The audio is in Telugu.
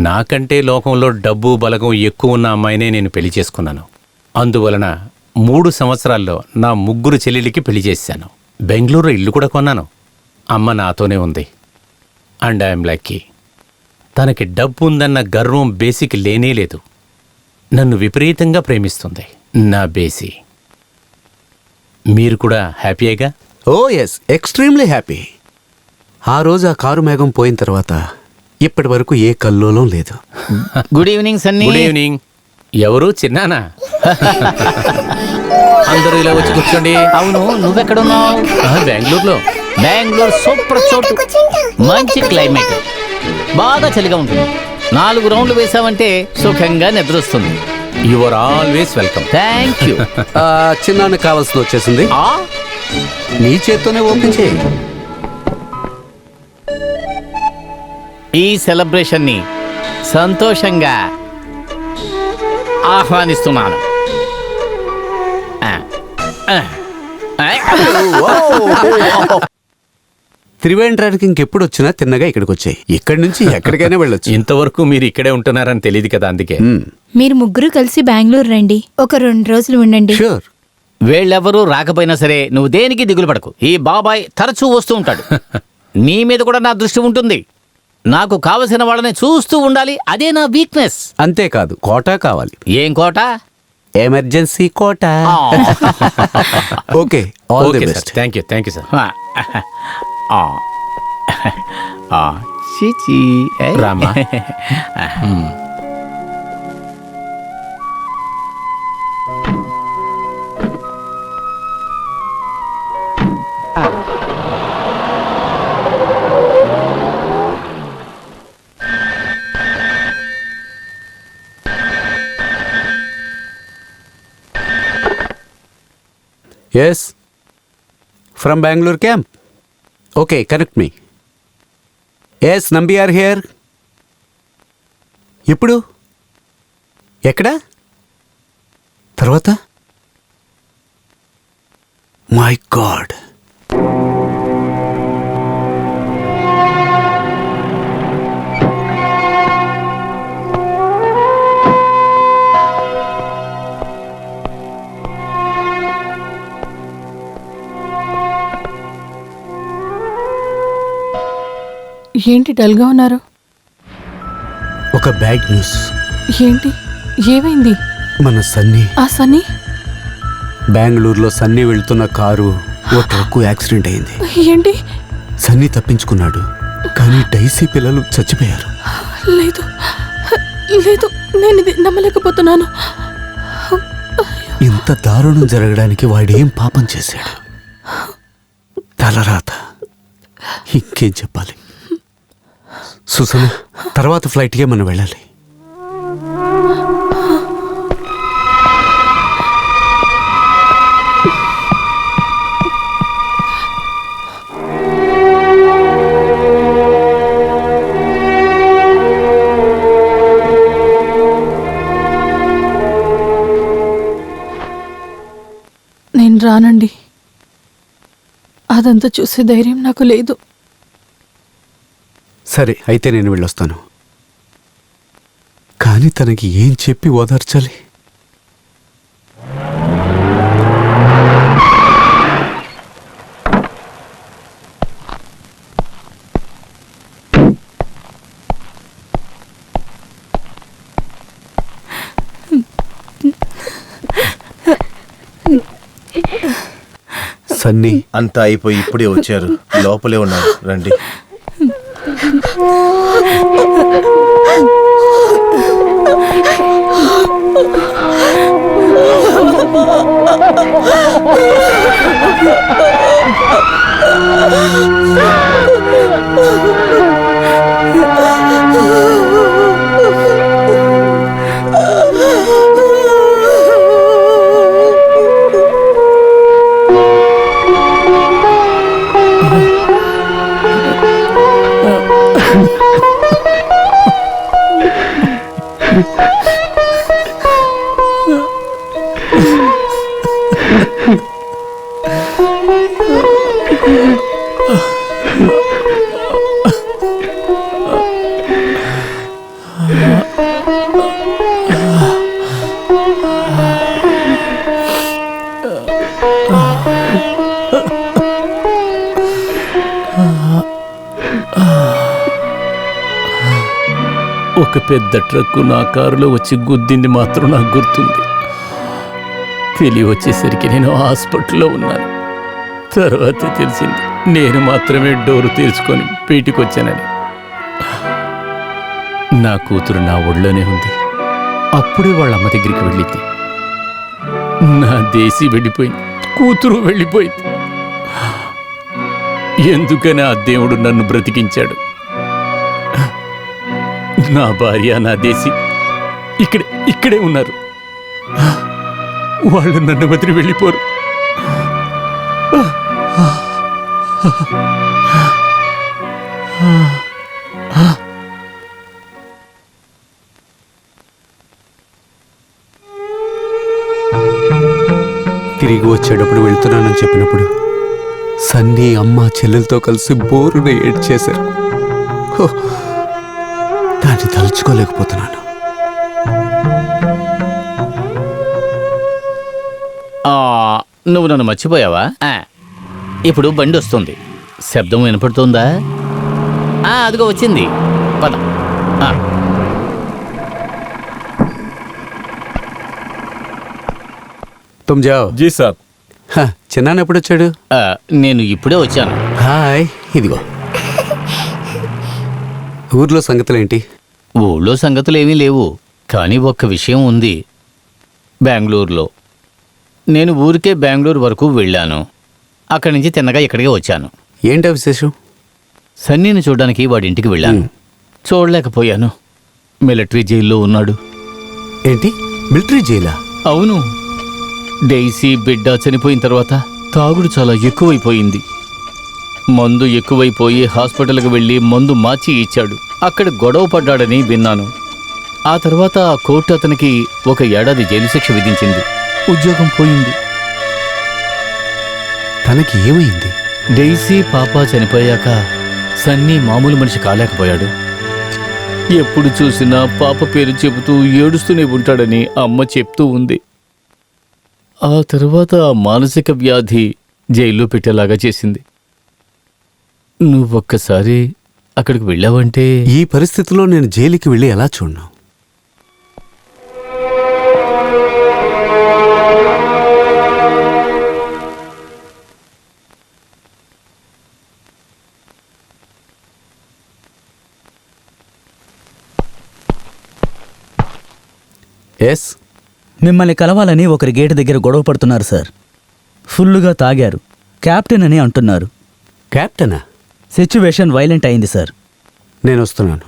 నాకంటే లోకంలో డబ్బు బలగం ఎక్కువ ఉన్న అమ్మాయినే నేను పెళ్లి చేసుకున్నాను. అందువలన 3 సంవత్సరాల్లో నా 3 చెల్లెలికి పెళ్లి చేశాను. బెంగళూరులో ఇల్లు కూడా కొన్నాను. అమ్మ నాతోనే ఉంది. And I'm lucky. తనకి డబ్బు ఉందన్న గర్వం బేసిక్ లేనేలేదు. నన్ను విపరీతంగా ప్రేమిస్తుంది నా బేసి. మీరు కూడా హ్యాపీయేగా? ఓ ఎస్, ఎక్స్ట్రీమ్లీ హ్యాపీ. ఆ రోజు ఆ కారు మేఘం పోయిన తర్వాత ఇప్పటి వరకు ఏ కల్లోలం లేదు. Good evening Sunny. Good evening. ఎవరు? చిన్నానా? అందరూ ఇలా వచ్చి కూర్చోండి. అవును, నువ్వెక్కడున్నావు? బెంగళూరులో. బెంగళూరు సూపర్ చోటు, మంచి క్లైమేట్, బాగా చలిగా ఉంటుంది. 4 రౌండ్లు వేసావంటే సుఖంగా నిద్రొస్తుంది. You are always welcome. Thank you. చిన్నాన్న కావాల్సింది వచ్చేసింది. నీ చేత్తోనే ఓపెన్ చేయి. ఈ సెలబ్రేషన్ ని సంతోషంగా ఆహ్వానిస్తున్నాను. త్రివేంద్రానికి ఇంకెప్పుడు వచ్చినా తిన్నగా ఇక్కడికి వచ్చాయి. ఇక్కడి నుంచి ఎక్కడికైనా వెళ్ళొచ్చు. ఇంతవరకు మీరు ఇక్కడే ఉంటున్నారని తెలియదు కదా, అందుకే. మీరు ముగ్గురు కలిసి బెంగళూరు రండి, ఒక 2 రోజులు ఉండండి. షూర్. వీళ్ళెవరూ రాకపోయినా సరే నువ్వు దేనికి దిగులు పడకు. ఈ బాబాయ్ తరచూ వస్తూ ఉంటాడు. నీ మీద కూడా నా దృష్టి ఉంటుంది. నాకు కావలసిన వాళ్ళని చూస్తూ ఉండాలి, అదే నా వీక్నెస్. అంతేకాదు, కోటా కావాలి. ఏం quota? Emergency quota. Okay, all the best. Thank you sir. చిచి Rama. Yes, from Bangalore camp. Okay, connect me. Yes, Nambi are here. ఇప్పుడు ఎక్కడ? తర్వాత? My God. ఏంటి డల్గా ఉన్నారు? ఒక బ్యాడ్ న్యూస్. ఏంటి? ఏమైంది? మన సన్నీ. ఆ సన్నీ? బెంగళూరులో సన్నీ వెళ్తున్న కారు ఓ ట్రక్కు యాక్సిడెంట్ అయింది. ఏంటి? సన్నీ తప్పించుకున్నాడు, కానీ డైసీ పిల్లలు చచ్చిపోయారు. లేదు లేదు, నేను ఇది నమ్మలేకపోతున్నాను. ఇంత దారుణం జరగడానికి వాడేం పాపం చేశాడు? తలరాత. ఇంకేం చెప్పాలి? సుసన, తర్వాత ఫ్లైట్కే మనం వెళ్ళాలి. నేను రానండి. అదంతా చూసే ధైర్యం నాకు లేదు. సరే, అయితే నేను వెళ్ళొస్తాను. కానీ తనకి ఏం చెప్పి ఓదార్చాలి? సన్నీ, అంతా అయిపోయి ఇప్పుడే వచ్చారు. లోపలే ఉన్నారు, రండి. ఒక పెద్ద ట్రక్కు నా కారులో వచ్చి గుద్దింది మాత్రం నాకు గుర్తుంది. తెలివి వచ్చేసరికి నేను హాస్పిటల్లో ఉన్నాను. తర్వాత తెలిసింది నేను మాత్రమే డోరు తెరుచుకొని బయటికొచ్చానని. నా కూతురు నా ఒళ్ళోనే ఉంది. అప్పుడే వాళ్ళ అమ్మ దగ్గరికి వెళ్ళింది. నా దేశీ వెళ్ళిపోయింది, కూతురు వెళ్ళిపోయింది. ఎందుకని ఆ దేవుడు నన్ను బ్రతికించాడు? నా భార్య, నా దేశీ ఇక్కడే ఉన్నారు. వాళ్ళు నన్ను వదిలి వెళ్ళిపోరు. తిరిగి వచ్చేటప్పుడు వెళ్తున్నానని చెప్పినప్పుడు సన్నీ అమ్మ చెల్లెలతో కలిసి బోరున ఏడ్చేశారు. హో, దాన్ని తలుచుకోలేకపోతున్నాను. నువ్వు నన్ను మర్చిపోయావా? ఇప్పుడు బండి వస్తుంది. శబ్దం వినపడుతుందా? అదిగో వచ్చింది. పద. తుమ్ జాओ. జీ సాబ్. చిన్నాన్న ఎప్పుడు వచ్చాడు? నేను ఇప్పుడే వచ్చాను. హాయ్. ఇదిగో. ఊర్లో సంగతులేంటి? ఊళ్ళో సంగతులు ఏమీ లేవు, కానీ ఒక్క విషయం ఉంది. బెంగళూరులో నేను ఊరికే బెంగళూరు వరకు వెళ్ళాను. అక్కడి నుంచి తిన్నగా ఇక్కడికే వచ్చాను. ఏంటా విశేషం? సన్నీని చూడడానికి వాడింటికి వెళ్ళాను. చూడలేకపోయాను. మిలిటరీ జైల్లో ఉన్నాడు. ఏంటి, మిలిటరీ జైలా? అవును. డెయిసీ బిడ్డ చనిపోయిన తర్వాత తాగుడు చాలా ఎక్కువైపోయింది. మందు ఎక్కువైపోయి హాస్పిటల్కి వెళ్ళి మందు మార్చి ఇచ్చాడు. అక్కడ గొడవ పడ్డాడని విన్నాను. ఆ తర్వాత ఆ కోర్టు అతనికి 1 ఏడాది జైలు శిక్ష విధించింది. ఉద్యోగం పోయింది. తనకి ఏమైంది? డెయిసీ పాప చనిపోయాక సన్నీ మామూలు మనిషి కాలేకపోయాడు. ఎప్పుడు చూసినా పాప పేరు చెబుతూ ఏడుస్తూనే ఉంటాడని అమ్మ చెప్తూ ఉంది. ఆ తరువాత ఆ మానసిక వ్యాధి జైల్లో పెట్టేలాగా చేసింది. నువ్వొక్కసారి అక్కడికి వెళ్ళావంటే... ఈ పరిస్థితిలో నేను జైలుకి వెళ్ళి ఎలా చూడను? ఎస్. మిమ్మల్ని కలవాలని ఒకరి గేటు దగ్గర గొడవ పడుతున్నారు సార్. ఫుల్లుగా తాగారు. కెప్టెన్ అని అంటున్నారు. కెప్టెనా? సిచ్యువేషన్ వైలెంట్ అయింది సార్. నేను వస్తున్నాను.